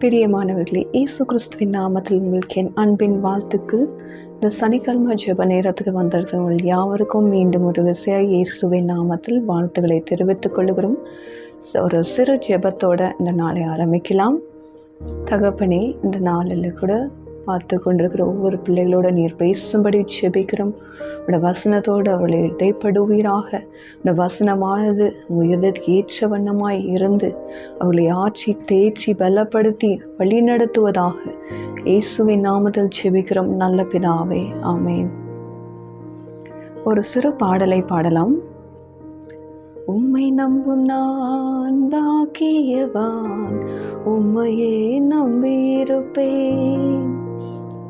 பிரியமானவர்களே, இயேசு கிறிஸ்துவின் நாமத்தில் உங்களுக்கு என் அன்பின் வாழ்த்துக்கள். இந்த சனிக்கிழமை ஜெப நேரத்துக்கு வந்திருக்கிறவர்கள் யாவருக்கும் மீண்டும் ஒரு விசையாக இயேசுவின் நாமத்தில் வாழ்த்துக்களை தெரிவித்துக் கொள்கிறோம். ஒரு சிறு ஜெபத்தோடு இந்த நாளை ஆரம்பிக்கலாம். தகப்பனே, இந்த நாளில் கூட பார்த்து கொண்டிருக்கிற ஒவ்வொரு பிள்ளைகளோட நீர் பேசும்படி ஜெபிக்கிறோம். உடைய வசனத்தோடு அவர்களை இடைப்படுவீராக. இந்த வசனமானது உயர்தற்கு ஏற்ற வண்ணமாய் இருந்து அவர்களை ஆட்சி தேய்ச்சி பலப்படுத்தி வழி நடத்துவதாக இயேசுவின் நாமத்தில் ஜெபிக்கிறோம் நல்ல பிதாவே, ஆமேன். ஒரு சிறு பாடலை பாடலாம். உம்மை நம்பும் நான் பாக்கியவான், உம்மையே நம்பியிருப்பேன்.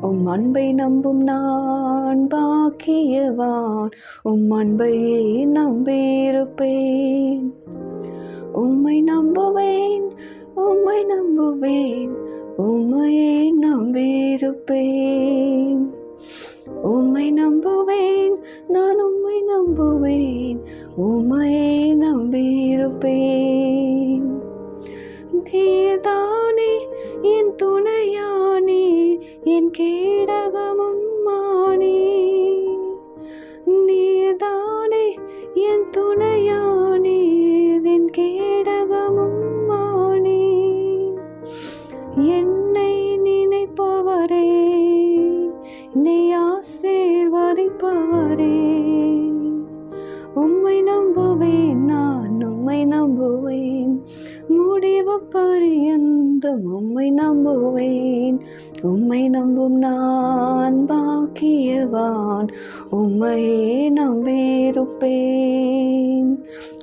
உம் அன்பை நம்பும் நான் பாக்கியவான், உம் அன்பையே நம்பியிருப்பேன். உம்மை நம்புவேன், உம்மை நம்புவேன், உம்மையே நம்பியிருப்பேன். உம்மை நம்புவேன், நான் உம்மை நம்புவேன், உம்மையே நம்பியிருப்பேன். நீதானே என் துணையானே, என் கேடகமும் மானே. நீதானே என் துணையானே, என் கேடகமும் மானே. என்னை நினைப்பவரே, என்னை ஆசீர்வதிப்பவரே. உம்மை நம்புவேன், நான் உம்மை நம்புவேன், முடிவு பரியந்தம் உம்மை நம்புவேன். உம்மை நம்பும் நான் பாக்கியவான், உம்மையே நம்பியிருப்பேன்.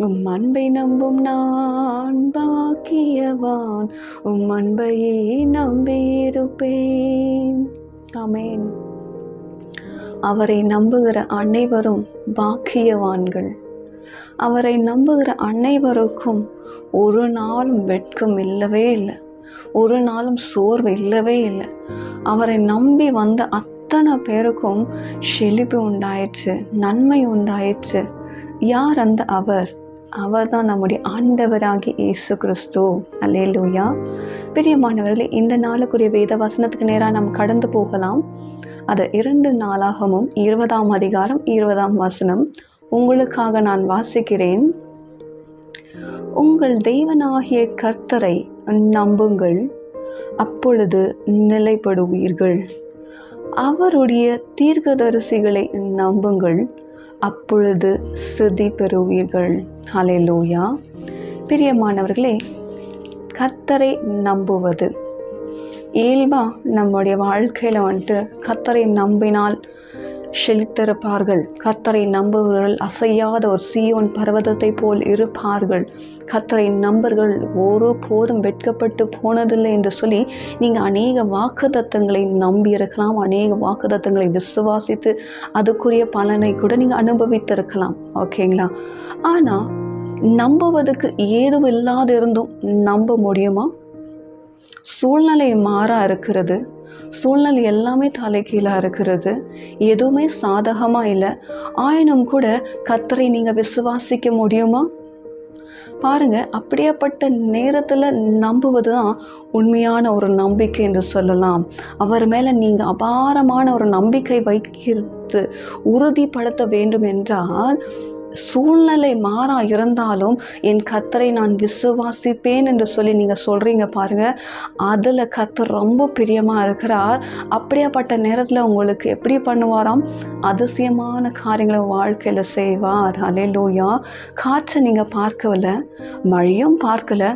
உம் அன்பை நம்பும் நான் பாக்கியவான், உம் அன்பையே நம்பியிருப்பேன். ஆமென். அவரை நம்புகிற அனைவரும் பாக்கியவான்கள். அவரை நம்புகிற அனைவருக்கும் ஒரு நாளும் வெட்கம் இல்லவே இல்லை, ஒரு நாளும் சோர்வு இல்லவே இல்லை. அவரை நம்பி வந்த அத்தனை பேருக்கும் செழிப்பு உண்டாயிற்று, நன்மை உண்டாயிற்று. யார் அந்த அவர்? அவர் தான் நம்முடைய ஆண்டவராகி இயேசு கிறிஸ்து. அல்லேலூயா. பிரியமானவர்களே, இந்த நாளுக்குரிய வேத வசனத்துக்கு நேராக நாம் கடந்து போகலாம். அது 2 நாளாகமும் 20ஆம் அதிகாரம் 20ஆம் வசனம் உங்களுக்காக நான் வாசிக்கிறேன். உங்கள் தேவனாகிய கர்த்தரை நம்புங்கள், அப்பொழுது நிலைப்படுவீர்கள். அவருடைய தீர்க்கதரிசிகளை நம்புங்கள், அப்பொழுது சித்தி பெறுவீர்கள். ஹல்லேலூயா. பிரியமானவர்களே, கர்த்தரை நம்புவது இயல்பா நம்முடைய வாழ்க்கையில் கர்த்தரை நம்பினால் செழித்திருப்பார்கள். கர்த்தரை நம்புவர்கள் அசையாத ஒரு சீயோன் பர்வதத்தை போல் இருப்பார்கள். கர்த்தரை நம்பர்கள் ஒரு போதும் வெட்கப்பட்டு போனதில்லை என்று சொல்லி நீங்கள் அநேக வாக்குத்தத்தங்களை நம்பி இருக்கலாம், அநேக வாக்குத்தத்தங்களை விசுவாசித்து அதுக்குரிய பலனை கூட நீங்கள் அனுபவித்திருக்கலாம். ஓகேங்களா? ஆனால் நம்புவதற்கு ஏதும் இல்லாத இருந்தும் நம்ப முடியுமா? சூழ்நிலை மாறா இருக்கிறது, சூழ்நிலை எல்லாமே தலைகீழாக இருக்கிறது, எதுவுமே சாதகமாக இல்லை. ஆயினும் கூட கர்த்தரை நீங்கள் விசுவாசிக்க முடியுமா? பாருங்க, அப்படியேப்பட்ட நேரத்தில் நம்புவது தான் உண்மையான ஒரு நம்பிக்கை என்று சொல்லலாம். அவர் மேலே நீங்கள் அபாரமான ஒரு நம்பிக்கை வைக்கிறது உறுதிப்படுத்த வேண்டும் என்றால், சூழ்நிலை மாறா இருந்தாலும் என் கர்த்தரை நான் விசுவாசிப்பேன் என்று சொல்லி நீங்கள் சொல்கிறீங்க பாருங்கள், அதில் கர்த்தர் ரொம்ப பிரியமாக இருக்கிறார். அப்படியாப்பட்ட நேரத்தில் உங்களுக்கு எப்படி பண்ணுவாராம்? அதிசயமான காரியங்களை வாழ்க்கையில் செய்வார். ஹல்லேலூயா. காற்றை நீங்கள் பார்க்கவில்லை, மழையும் பார்க்கல,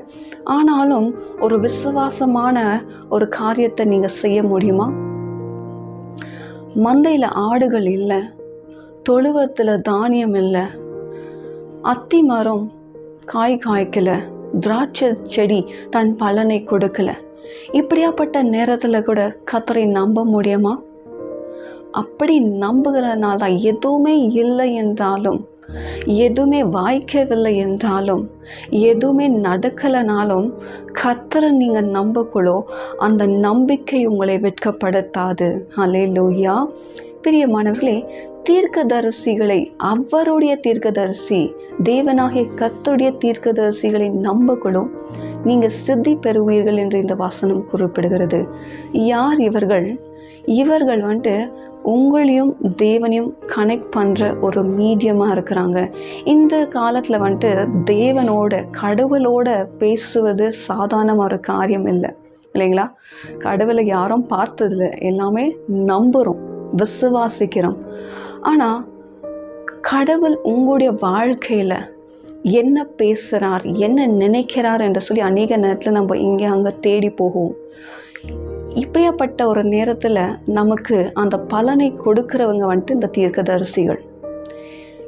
ஆனாலும் ஒரு விசுவாசமான ஒரு காரியத்தை நீங்கள் செய்ய முடியுமா? மந்தையில் ஆடுகள் இல்லை, தொழுவத்தில் தானியம் இல்லை, அத்தி மரம் காய் காய்க்கல, திராட்சை செடி தன் பலனை கொடுக்கல. இப்படியாப்பட்ட நேரத்தில் கூட கர்த்தரை நம்ப முடியுமா? அப்படி நம்புகிறனால தான் எதுவுமே இல்லை என்றாலும், எதுவுமே வாய்க்கவில்லை என்றாலும், எதுவுமே நடக்கலைனாலும் கர்த்தரை நீங்கள் நம்பக்குள்ளோ அந்த நம்பிக்கை உங்களை வெட்கப்படுத்தாது. ஹல்லேலூயா. பிரியமானவர்களே, தீர்க்கதரிசிகளை, அவருடைய தீர்க்கதரிசி தேவனாகிய கர்த்தருடைய தீர்க்கதரிசிகளை நம்பக்கூடும் நீங்கள் சித்தி பெறுவீர்கள் என்று இந்த வசனம் குறிப்பிடுகிறது. யார் இவர்கள்? இவர்கள் உங்களையும் தேவனையும் கனெக்ட் பண்ணுற ஒரு மீடியமாக இருக்கிறாங்க. இந்த காலத்தில் தேவனோட, கடவுளோட பேசுவது சாதாரணமாக ஒரு காரியம் இல்லை இல்லைங்களா? கடவுளை யாரும் பார்த்ததில்லை, எல்லாமே நம்புகிறோம், விசுவாசிக்கிறோம். ஆனால் கடவுள் உங்களுடைய வாழ்க்கையில் என்ன பேசுகிறார், என்ன நினைக்கிறார் என்று சொல்லி அநேக நேரத்தில் நம்ம இங்கே அங்கே தேடி போகுவோம். இப்படியாப்பட்ட ஒரு நேரத்தில் நமக்கு அந்த பலனை கொடுக்குறவங்க இந்த தீர்க்கதரிசிகள்.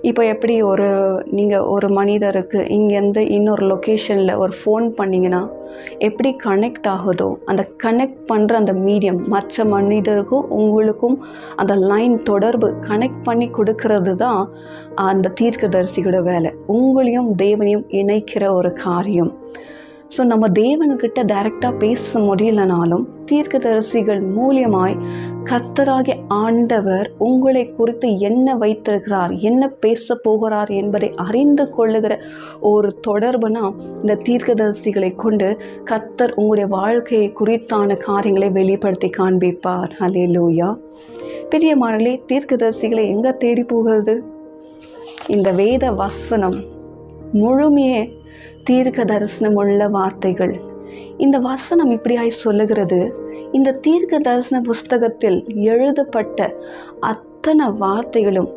இப்போ எப்படி நீங்கள் ஒரு மனிதருக்கு இங்கேருந்து இன்னொரு லொக்கேஷனில் ஒரு ஃபோன் பண்ணிங்கன்னா எப்படி கனெக்ட் ஆகுதோ, அந்த கனெக்ட் பண்ணுற அந்த மீடியம் மற்ற மனிதருக்கும் உங்களுக்கும் அந்த லைன் தொடர்பு கனெக்ட் பண்ணி கொடுக்கறது தான் அந்த தீர்க்கதரிசிகளோட வேலை. உங்களையும் தேவனையும் இணைக்கிற ஒரு காரியம். ஸோ நம்ம தேவன்கிட்ட டைரெக்டாக பேச முடியலனாலும் தீர்க்கதரிசிகள் மூலியமாய் கர்த்தராகிய ஆண்டவர் உங்களை குறித்து என்ன வைத்திருக்கிறார், என்ன பேச போகிறார் என்பதை அறிந்து கொள்ளுகிற ஒரு தொடர்புனா இந்த தீர்க்கதரிசிகளை கொண்டு கர்த்தர் உங்களுடைய வாழ்க்கையை குறித்தான காரியங்களை வெளிப்படுத்தி காண்பிப்பார். ஹல்லேலூயா. பிரியமானவர்களே, தீர்க்கதரிசிகளை எங்கே தேடி போகிறது? இந்த வேத வசனம் முழுமையே தீர்க்க தரிசனம் உள்ள வார்த்தைகள். இந்த வசனம் இப்படியாய் சொல்லுகிறது, இந்த தீர்க்க தரிசன புஸ்தகத்தில் எழுதப்பட்ட அத்தனை வார்த்தைகளும்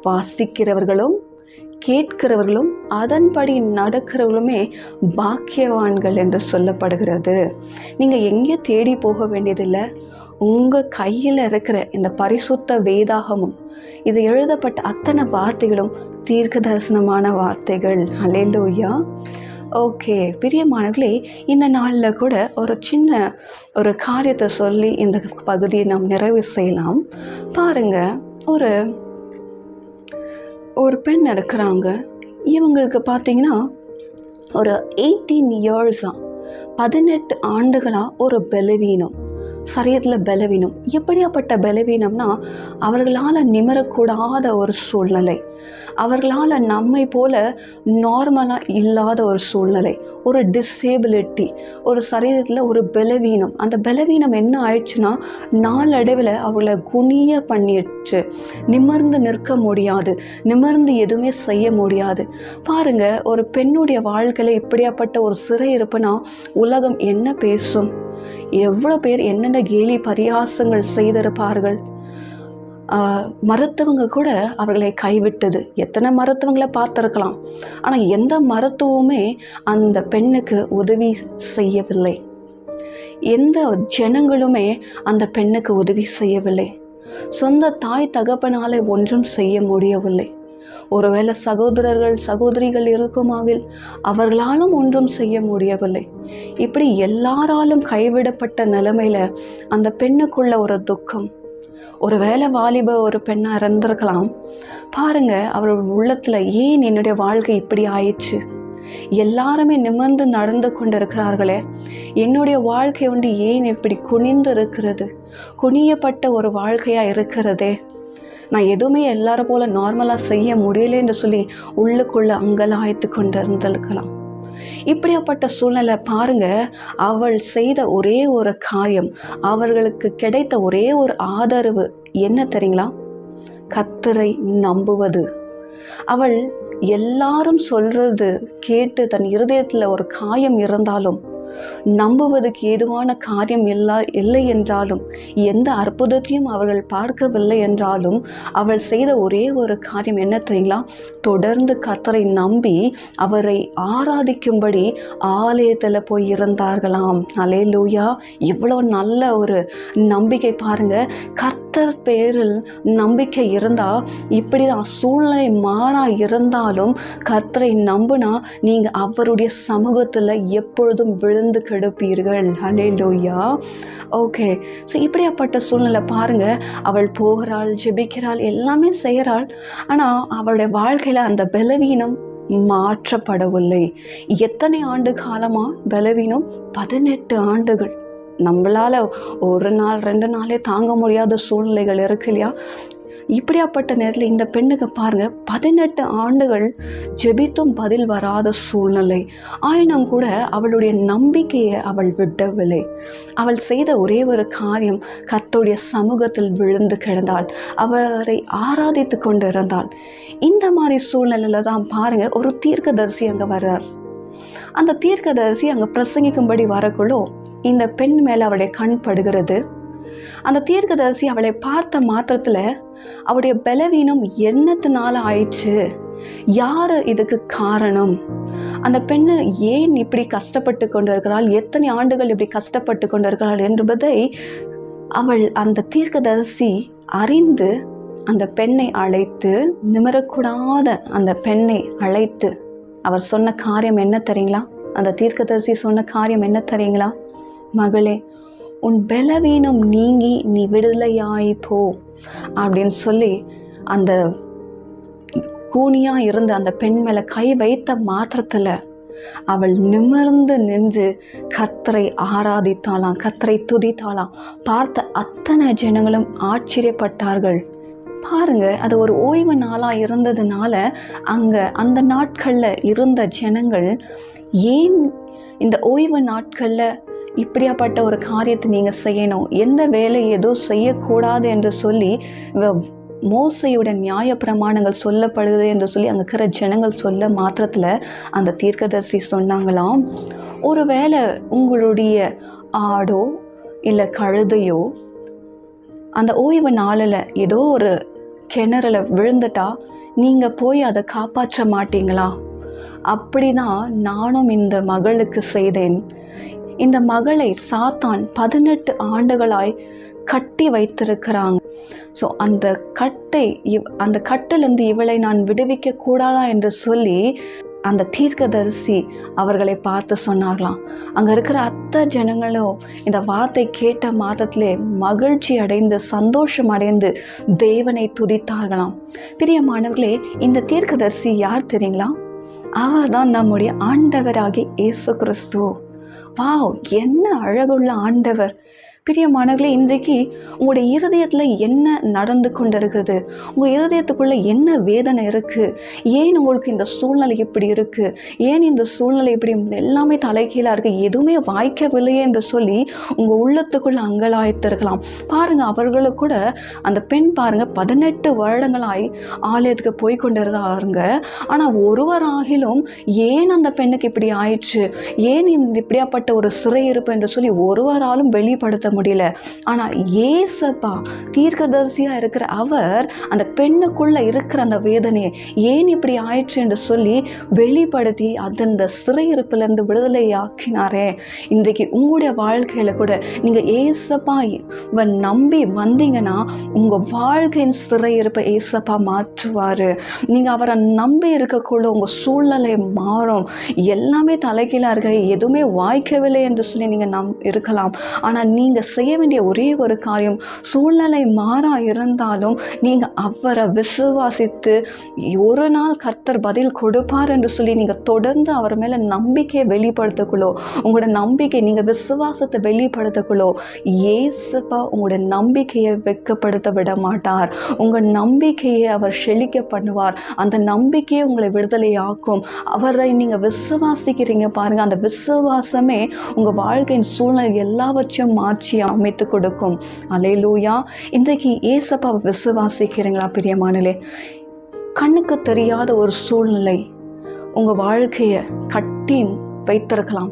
வாசிக்கிறவர்களும் கேட்கிறவர்களும் அதன்படி நடக்கிறவர்களுமே பாக்கியவான்கள் என்று சொல்லப்படுகிறது. நீங்கள் எங்கே தேடி போக வேண்டியதில்லை. உங்கள் கையில் இருக்கிற இந்த பரிசுத்த வேதாகமும் இது எழுதப்பட்ட அத்தனை வார்த்தைகளும் தீர்க்க தரிசனமான வார்த்தைகள். ஹல்லேலூயா. ஓகே பிரியமானவர்களே, இந்த நாளில் கூட ஒரு சின்ன ஒரு காரியத்தை சொல்லி இந்த பகுதியை நாம் நிறைவு செய்யலாம். பாருங்கள், ஒரு பெண் இருக்கிறாங்க. இவங்களுக்கு பார்த்தீங்கன்னா ஒரு 18 இயர்ஸாக 18 ஆண்டுகளாக ஒரு பலவீனம், சரீரத்தில் பலவீனம். எப்படியாப்பட்ட பலவீனம்னா அவர்களால் நிமிரக்கூடாத ஒரு சூழ்நிலை, அவர்களால் நம்மை போல நார்மலாக இல்லாத ஒரு சூழ்நிலை, ஒரு டிசேபிலிட்டி, ஒரு சரீரத்தில் ஒரு பலவீனம். அந்த பலவீனம் என்ன ஆயிடுச்சுன்னா நாளடைவில் அவளை குனிய பண்ணிடுச்சு. நிமிர்ந்து நிற்க முடியாது, நிமிர்ந்து எதுவுமே செய்ய முடியாது. பாருங்கள், ஒரு பெண்ணுடைய வாழ்க்கையில் இப்படியாப்பட்ட ஒரு சிறை இருப்புனா உலகம் என்ன பேசும்? எவ்வளோ பேர் என்னென்ன கேலி பரியாசங்கள் செய்திருப்பார்கள். மருத்துவங்க கூட அவர்களை கைவிட்டது. எத்தனை மருத்துவங்களை பார்த்துருக்கலாம், ஆனால் எந்த மருத்துவமே அந்த பெண்ணுக்கு உதவி செய்யவில்லை. எந்த ஜனங்களுமே அந்த பெண்ணுக்கு உதவி செய்யவில்லை. சொந்த தாய் தகப்பனாலே ஒன்றும் செய்ய முடியவில்லை. ஒருவேளை சகோதரர்கள் சகோதரிகள் இருக்குமாகில் அவர்களாலும் ஒன்றும் செய்ய முடியவில்லை. இப்படி எல்லாராலும் கைவிடப்பட்ட நிலைமையில் அந்த பெண்ணுக்குள்ள ஒரு துக்கம். ஒருவேளை வாலிப ஒரு பெண்ணாக இருந்திருக்கலாம். பாருங்க, அவர் உள்ளத்தில் ஏன் என்னுடைய வாழ்க்கை இப்படி ஆயிடுச்சு, எல்லாருமே நிமிர்ந்து நடந்து கொண்டு இருக்கிறார்களே, என்னுடைய வாழ்க்கை ஏன் இப்படி குனிந்து இருக்கிறது, குனியப்பட்ட ஒரு வாழ்க்கையாக இருக்கிறதே, நான் எதுவுமே எல்லாரும் போல் நார்மலாக செய்ய முடியல என்று சொல்லி உள்ளுக்குள்ளே அங்கலாய்த்து கொண்டு இருந்திருக்கலாம். இப்படியாப்பட்ட சூழ்நிலை பாருங்க, அவள் செய்த ஒரே ஒரு காரியம், அவர்களுக்கு கிடைத்த ஒரே ஒரு ஆதரவு என்ன தெரியுங்களா? கர்த்தரை நம்புவது. அவள் எல்லாரும் சொல்றது கேட்டு தன் இருதயத்தில் ஒரு காயம் இருந்தாலும், நம்புவதற்கு ஏதுவான காரியம் இல்லை என்றாலும், எந்த அற்புதத்தையும் அவர்கள் பார்க்கவில்லை என்றாலும், அவள் செய்த ஒரே ஒரு காரியம் என்ன தெரியுங்களா? தொடர்ந்து கர்த்தரை நம்பி அவரை ஆராதிக்கும்படி ஆலயத்தில் போய் இருந்தார்களாம். அல்லேலூயா. இவ்வளோ நல்ல ஒரு நம்பிக்கை பாருங்க. கர்த்தர் பேரில் நம்பிக்கை இருந்தால் இப்படி தான் சூழ்நிலை மாறா இருந்தாலும் கர்த்தரை நம்பினா நீங்கள் அவருடைய சமூகத்தில் எப்பொழுதும் விழுந்து கெடுப்பீர்கள். ஹல்லேலூயா. ஓகே, ஸோ இப்படியாப்பட்ட சூழ்நிலை பாருங்க. அவள் போகிறாள், ஜெபிக்கிறாள், எல்லாமே செய்கிறாள். ஆனால் அவளுடைய வாழ்க்கையில் அந்த பலவீனம் மாற்றப்படவில்லை. எத்தனை ஆண்டு காலமாக பலவீனம்? 18 ஆண்டுகள். நம்மளால் ஒரு நாள் 2 நாளே தாங்க முடியாத சூழ்நிலைகள் இருக்கு இல்லையா? இப்படியாப்பட்ட நேரத்தில் இந்த பெண்ணுக்கு பாருங்கள் 18 ஆண்டுகள் ஜெபித்தும் பதில் வராத சூழ்நிலை. ஆயினும் கூட அவளுடைய நம்பிக்கையை அவள் விடவில்லை. அவள் செய்த ஒரே ஒரு காரியம், கர்த்தருடைய சமூகத்தில் விழுந்து கிடந்தாள், அவரை ஆராதித்து கொண்டு இருந்தாள். இந்த மாதிரி சூழ்நிலையில தான் பாருங்க ஒரு தீர்க்கதரிசி அங்கே வர்றார். அந்த தீர்க்கதரிசி அங்கே பிரசங்கிக்கும்படி வரக்குள்ளோ இந்த பெண் மேலே அவளுடைய கண் படுகிறது. அந்த தீர்க்கதரிசி அவளை பார்த்த மாத்திரத்தில் அவளுடைய பலவீனம் என்னத்தினால ஆயிடுச்சு, யார் இதுக்கு காரணம், அந்த பெண்ணு ஏன் இப்படி கஷ்டப்பட்டு கொண்டிருக்கிறாள், எத்தனை ஆண்டுகள் இப்படி கஷ்டப்பட்டு கொண்டிருக்கிறாள் என்பதை அவள் அந்த தீர்க்கதரிசி அறிந்து அந்த பெண்ணை அழைத்து, நிமிரக்கூடாத அந்த பெண்ணை அழைத்து அவர் சொன்ன காரியம் என்ன தெரியுங்களா? அந்த தீர்க்கதரிசி சொன்ன காரியம் என்ன தெரியுங்களா? மகளே, உன் பலவீனம் நீங்கி நீ விடுதலையாய் போ அப்படின்னு சொல்லி அந்த கூனியாக இருந்த அந்த பெண் மேலே கை வைத்த மாத்திரத்தில் அவள் நிமிர்ந்து நின்று கர்த்தரை ஆராதித்தாளாம், கர்த்தரை துதித்தாளாம். பார்த்த அத்தனை ஜனங்களும் ஆச்சரியப்பட்டார்கள். பாருங்க, அது ஒரு ஓய்வு நாளாக இருந்ததுனால அங்கே அந்த நாட்களில் இருந்த ஜனங்கள், ஏன் இந்த ஓய்வு நாட்களில் இப்படியாப்பட்ட ஒரு காரியத்தை நீங்கள் செய்யணும், எந்த வேலை ஏதோ செய்யக்கூடாது என்று சொல்லி மோசையுடைய நியாய பிரமாணங்கள் சொல்லப்படுது என்று சொல்லி அங்கே இருக்கிற ஜனங்கள் சொல்ல மாத்திரத்தில் அந்த தீர்க்கதரிசி சொன்னாங்களாம், ஒருவேளை உங்களுடைய ஆடோ இல்லை கழுதையோ அந்த ஓய்வு நாளில் ஏதோ ஒரு கிணறுல விழுந்துட்டா நீங்கள் போய் அதை காப்பாற்ற மாட்டீங்களா? அப்படிதான் நானும் இந்த மகளுக்கு செய்தேன். இந்த மகளை சாத்தான் 18 ஆண்டுகளாய் கட்டி வைத்திருக்கிறாங்க. ஸோ அந்த கட்டிலிருந்து இவளை நான் விடுவிக்க கூடாதா என்று சொல்லி அந்த தீர்க்கதரிசி அவர்களை பார்த்து சொன்னார்களாம். அங்கே இருக்கிற அத்தனை ஜனங்களும் இந்த வார்த்தை கேட்ட மாதத்திலே மகிழ்ச்சி அடைந்து சந்தோஷம் அடைந்து தேவனை துதித்தார்களாம். பிரியமானவர்களே, இந்த தீர்க்கதரிசி யார் தெரியுங்களா? அவர் தான் நம்முடைய ஆண்டவராகிய இயேசு கிறிஸ்து. வாவ், என்ன அழகுள்ள ஆண்டவர்! பிரியமானவர்களே, இன்றைக்கு உங்களுடைய இருதயத்தில் என்ன நடந்து கொண்டு இருக்கிறது? உங்கள் இருதயத்துக்குள்ளே என்ன வேதனை இருக்குது? ஏன் உங்களுக்கு இந்த சூழ்நிலை இப்படி இருக்குது? ஏன் இந்த சூழ்நிலை இப்படி எல்லாமே தலைகீழாக இருக்குது, எதுவுமே வாய்க்கவில்லையே என்று சொல்லி உங்கள் உள்ளத்துக்குள்ளே அங்கலாய்த்திருக்கலாம். பாருங்கள், அவர்களுக்கு கூட அந்த பெண் பாருங்கள் 18 வருடங்களாய் ஆலயத்துக்கு போய் கொண்டிருந்தாருங்க. ஆனால் ஒருவராகிலும் ஏன் அந்த பெண்ணுக்கு இப்படி ஆயிடுச்சு, ஏன் இப்படியாப்பட்ட ஒரு சிறையிருப்பு என்று சொல்லி ஒருவராலும் வெளிப்படுத்த முடியல. ஆனா ஏசப்பா தீர்க்கதரிசியா இருக்கிற அவர் அந்த பெண்ணுக்குள்ள இருக்கிற அந்த வேதனையை ஏன் இப்படி ஆயிடுச்சு என்று சொல்லி வெளிப்படுத்தி அந்த சிறையிருப்பிலிருந்து விடுதலை ஆக்கினாரே. இன்றைக்கு உங்களுடைய வாழ்க்கையில கூட நீங்க ஏசப்பா நம்பி வந்தீங்கன்னா உங்க வாழ்க்கையின் சிறையிருப்பை ஏசப்பா மாற்றுவாரு. நீங்க அவரை நம்பி இருக்கக்குள்ள உங்க சூழ்நிலை மாறும். எல்லாமே தலைகீழா இருக்கிற, எதுவுமே வாய்க்கவில்லை என்று சொல்லி நீங்க இருக்கலாம். ஆனா நீங்க செய்ய வேண்டிய ஒரே ஒரு காரியம், சூழ்நிலை மாறா இருந்தாலும் நீங்க அவரை விசுவாசித்து ஒரு நாள் கர்த்தர் பதில் கொடுப்பார் என்று சொல்லி நீங்க தொடர்ந்து அவர் மேல நம்பிக்கையை வெளிப்படுத்தக்குள்ளோ, உங்களோட நம்பிக்கை நீங்க விசுவாசத்தை வெளிப்படுத்தக்குள்ளோ இயேசுப்பா உங்களோட நம்பிக்கையை வெட்கப்படுத்த விட மாட்டார். உங்க நம்பிக்கையை அவர் செழிக்க பண்ணுவார். அந்த நம்பிக்கையை உங்களை விடுதலையாக்கும். அவரை நீங்க விசுவாசிக்கிறீங்க பாருங்க, அந்த விசுவாசமே உங்க வாழ்க்கையின் சூழ்நிலை எல்லாவற்றையும் மாற்றி அமைத்து கொடுக்கும். அல்லேலூயா. இன்றைக்கு ஏசப்பாவை விசுவாசிக்கிறீங்களா? பிரியமானலே, கண்ணுக்கு தெரியாத ஒரு சூழ்நிலை உங்க வாழ்க்கையை கட்டி வைத்திருக்கலாம்.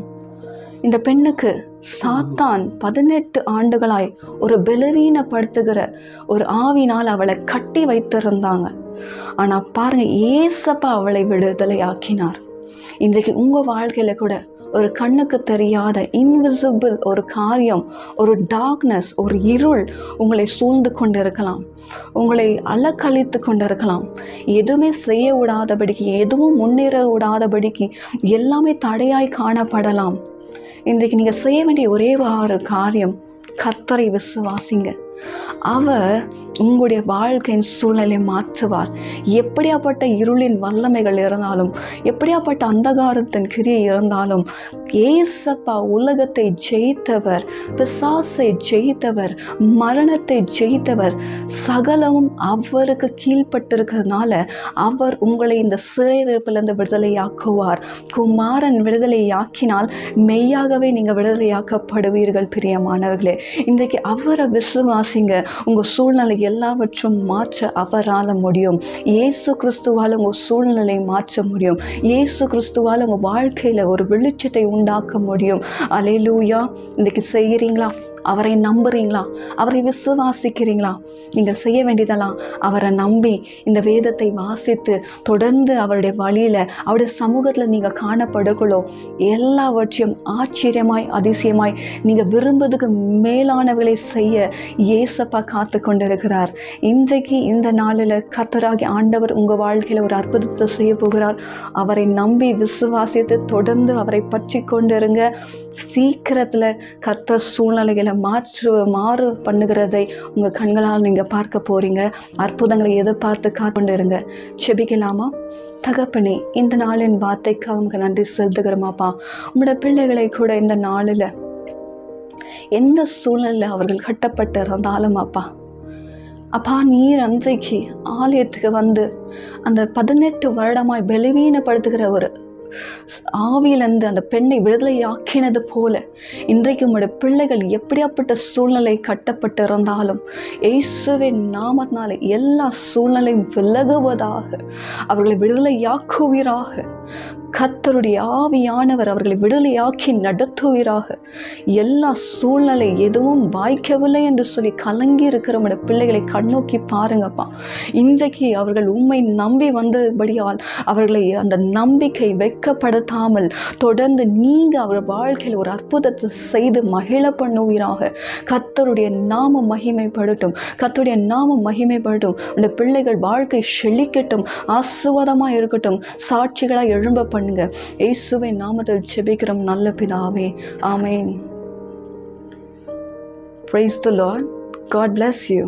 இந்த பெண்ணுக்கு சாத்தான் 18 ஆண்டுகளாய் ஒரு பலவீனப்படுத்துகிற ஒரு ஆவினால் அவளை கட்டி வைத்திருந்தாங்க. ஆனா பாருங்க, ஏசப்பா அவளை விடுதலை ஆக்கினார். இன்றைக்கு உங்க வாழ்க்கையில கூட ஒரு கண்ணுக்கு தெரியாத இன்விசிபிள் ஒரு காரியம், ஒரு டார்க்னஸ், ஒரு இருள் உங்களை சூழ்ந்து கொண்டிருக்கலாம், உங்களை அலக்கழித்து கொண்டிருக்கலாம். எதுவுமே செய்ய விடாதபடிக்கு, எதுவும் முன்னேற விடாதபடிக்கு எல்லாமே தடையாய் காணப்படலாம். இன்றைக்கு நீங்கள் செய்ய வேண்டிய ஒரே ஒரு காரியம், கர்த்தரை விசுவாசிங்க. அவர் உங்களுடைய வாழ்க்கையின் சூழ்நிலை மாற்றுவார். எப்படியாப்பட்ட இருளின் வல்லமைகள் இருந்தாலும், எப்படியாப்பட்ட அந்தகாரத்தின் கிரியை இருந்தாலும், ஏசப்பா உலகத்தை ஜெயித்தவர், பிசாசை ஜெயித்தவர், மரணத்தை ஜெயித்தவர். சகலமும் அவருக்கு கீழ்பட்டிருக்கிறதுனால அவர் உங்களை இந்த சிறையிருப்பிலிருந்து விடுதலையாக்குவார். குமாரன் விடுதலையாக்கினால் மெய்யாகவே நீங்கள் விடுதலையாக்கப்படுவீர்கள். பிரியமானவர்களே, இன்றைக்கு அவரை விசுவாசிங்க. உங்கள் சூழ்நிலை எல்லாவற்றும் மாற்ற அவரால் முடியும். இயேசு கிறிஸ்துவால் உங்கள் சூழ்நிலை மாற்ற முடியும். இயேசு கிறிஸ்துவால் உங்கள் வாழ்க்கையில் ஒரு வெளிச்சத்தை உண்டாக்க முடியும். அல்லேலூயா. இன்றைக்கி செய்கிறீங்களா? அவரை நம்புறீங்களா? அவரை விசுவாசிக்கிறீங்களா? நீங்கள் செய்ய வேண்டியதெல்லாம் அவரை நம்பி இந்த வேதத்தை வாசித்து தொடர்ந்து அவருடைய வழியில் அவருடைய சமூகத்தில் நீங்கள் காணப்படுகளோ எல்லாவற்றையும் ஆச்சரியமாய் அதிசயமாய் நீங்கள் விரும்புவதுக்கு மேலானவர்களை செய்ய இயேசப்பா காத்து கொண்டிருக்கிறார். இன்றைக்கு இந்த நாளில் கர்த்தராகி ஆண்டவர் உங்கள் வாழ்க்கையில் ஒரு அற்புதத்தை செய்ய போகிறார். அவரை நம்பி விசுவாசித்து தொடர்ந்து அவரை பற்றி கொண்டிருங்க. சீக்கிரத்தில் கர்த்தர் சூழ்நிலைகளை மாறு பண்ணுகிறதை உங்கள் கண்களால் நீங்கள் பார்க்க போகிறீங்க. அற்புதங்களை எதிர்பார்த்து காத்துக்கொண்டு இருங்க. செபிக்கலாமா? தகப்பனே, இந்த நாளின் வார்த்தைக்காக உங்களுக்கு நன்றி செலுத்துகிறோமாப்பா. உங்களோட பிள்ளைகளை கூட இந்த நாளில் எந்த சூழ்நிலையில் அவர்கள் கட்டப்பட்டு இருந்தாலும் அப்பா நீர் அன்றைக்கு ஆலயத்துக்கு வந்து அந்த 18 வருடமாய் பலவீனப்படுத்துகிற ஒரு ஆவியிலிருந்து அந்த பெண்ணை விடுதலையாக்கினது போல இன்றைக்கு உங்களுடைய பிள்ளைகள் எப்படியாப்பட்ட சூழ்நிலை கட்டப்பட்டு இருந்தாலும் இயேசுவின் நாமத்தினாலே எல்லா சூழ்நிலையும் விலகுவதாக, அவர்களை விடுதலையாக்குவீராக. கர்த்தருடைய ஆவியானவர் அவர்களை விடுதலையாக்கி நடத்துவீராக. எல்லா சூழ்நிலை எதுவும் வாய்க்கவில்லை என்று சொல்லி கலங்கி இருக்கிற உங்களுடைய பிள்ளைகளை கண்ணோக்கி பாருங்கப்பா. இன்றைக்கு அவர்கள் உம்மை நம்பி வந்தபடியால் அவர்களை அந்த நம்பிக்கை வெட்கப்படுத்தாமல் தொடர்ந்து நீங்கள் அவர் வாழ்க்கையில் ஒரு அற்புதத்தை செய்து மகிழ பண்ணுவீராக. கர்த்தருடைய நாமம் மகிமைப்படட்டும், கர்த்தருடைய நாமம் மகிமைப்படட்டும். உங்களுடைய பிள்ளைகள் வாழ்க்கை செழிக்கட்டும், ஆசீர்வாதமாக இருக்கட்டும், சாட்சிகளாக எழும்ப பண்ணுங்க. இயேசுவின் நாமத்தில் ஜெபிக்கிறோம் நல்ல பிதாவே, ஆமென். Praise the Lord. God bless you.